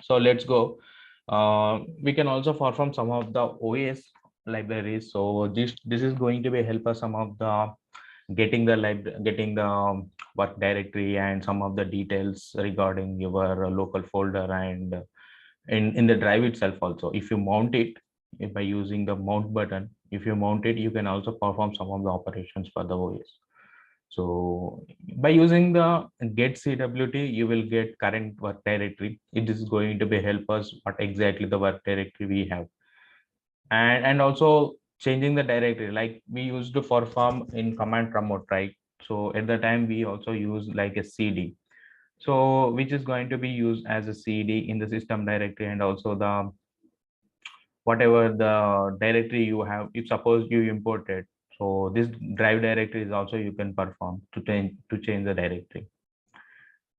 So let's go. We can also perform some of the OS libraries. So this is going to be help us some of the getting the work directory and some of the details regarding your local folder and in the drive itself also. If you mount it by using the mount button, if you mount it, you can also perform some of the operations for the OS. So by using the get CWT, you will get current work directory. It is going to be help us what exactly the work directory we have, and also changing the directory like we used to perform in command promote, right? So at the time we also use like a CD, so which is going to be used as a CD in the system directory, and also the whatever the directory you have, if suppose you imported, so this drive directory is also you can perform to change the directory.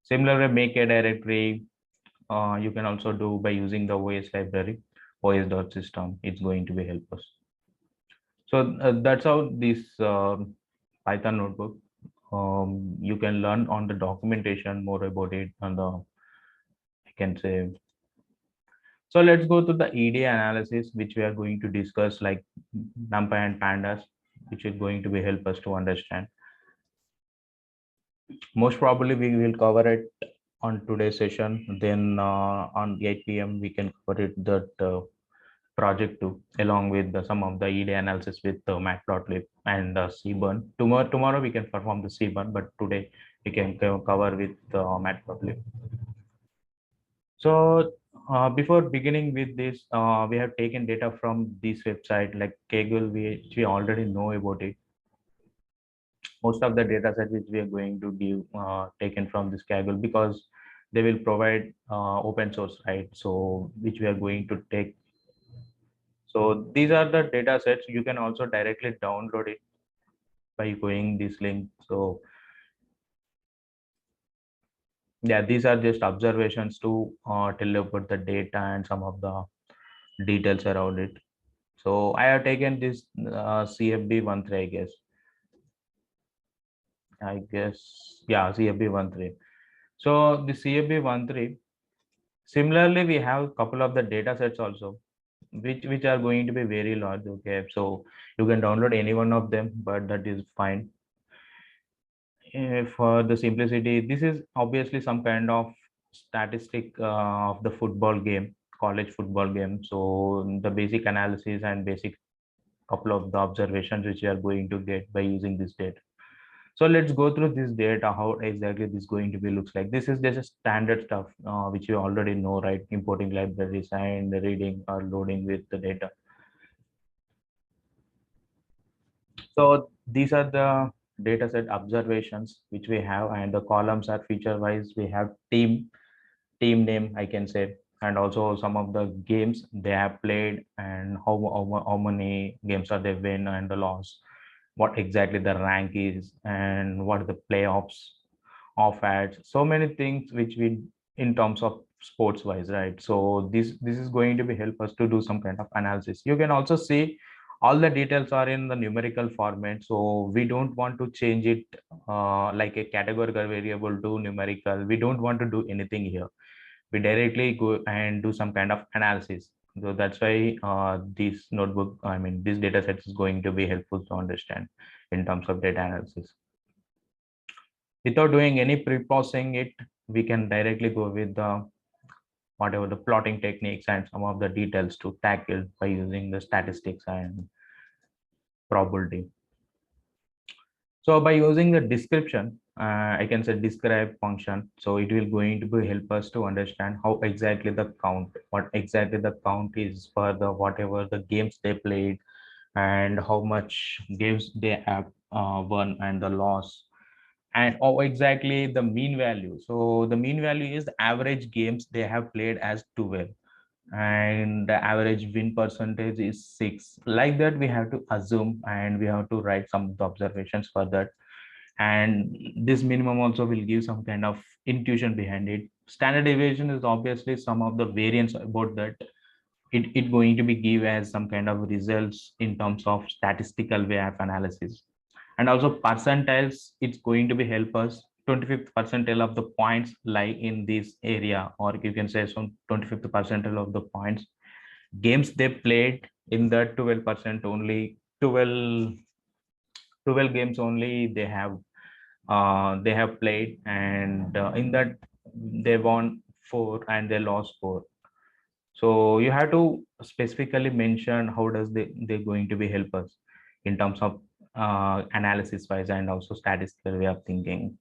Similarly, make a directory, you can also do by using the OS library, os.system. It's going to be help us. So that's how this Python notebook, you can learn on the documentation more about it, and the I can say. So let's go to the EDA analysis, which we are going to discuss like NumPy and Pandas, which is going to be help us to understand. Most probably we will cover it on today's session. Then on 8 p.m. we can cover it that project too, along with some of the EDA analysis with Matplotlib and Cburn. Tomorrow we can perform the Cburn, but today we can cover with Matplotlib. So before beginning with this, we have taken data from this website like Kaggle, which we already know about it. Most of the data set which we are going to give taken from this Kaggle, because they will provide open source, right? So which we are going to take. So these are the data sets. You can also directly download it by going this link. So yeah, these are just observations to tell about the data and some of the details around it. So I have taken this CFB13, yeah, CFB13. So the CFB13, similarly, we have a couple of the data sets also, which are going to be very large. Okay, so you can download any one of them, but that is fine. For the simplicity, this is obviously some kind of statistic of the football game, college football game. So the basic analysis and basic couple of the observations which you are going to get by using this data. So let's go through this data, how exactly this going to be looks like. This is just a standard stuff which you already know, right? Importing libraries and reading or loading with the data. So these are the dataset observations which we have, and the columns are feature wise. We have team name, I can say, and also some of the games they have played and how many games are they win and the loss, what exactly the rank is, and what are the playoffs of ads. So many things which we in terms of sports wise, right? So this is going to be help us to do some kind of analysis. You can also see all the details are in the numerical format, so we don't want to change it like a categorical variable to numerical. We don't want to do anything here. We directly go and do some kind of analysis. So that's why this notebook, I mean this data set is going to be helpful to understand in terms of data analysis. Without doing any pre-processing it, we can directly go with the whatever the plotting techniques and some of the details to tackle by using the statistics and probability. So by using the description, I can say describe function. So it will going to be help us to understand how exactly the count, what exactly the count is for the whatever the games they played, and how much games they have won and the loss, and exactly the mean value. So the mean value is the average games they have played as 12, and the average win percentage is 6. Like that we have to assume, and we have to write some of the observations for that. And this minimum also will give some kind of intuition behind it. Standard deviation is obviously some of the variance about that. It going to be give as some kind of results in terms of statistical way of analysis. And also percentiles, it's going to be help us 25th percentile of the points lie in this area, or you can say some 25th percentile of the points games they played in the 12% only 12 games only they have played, and in that they won 4 and they lost 4. So you have to specifically mention how does they going to be help us in terms of analysis wise and also statistical way of thinking.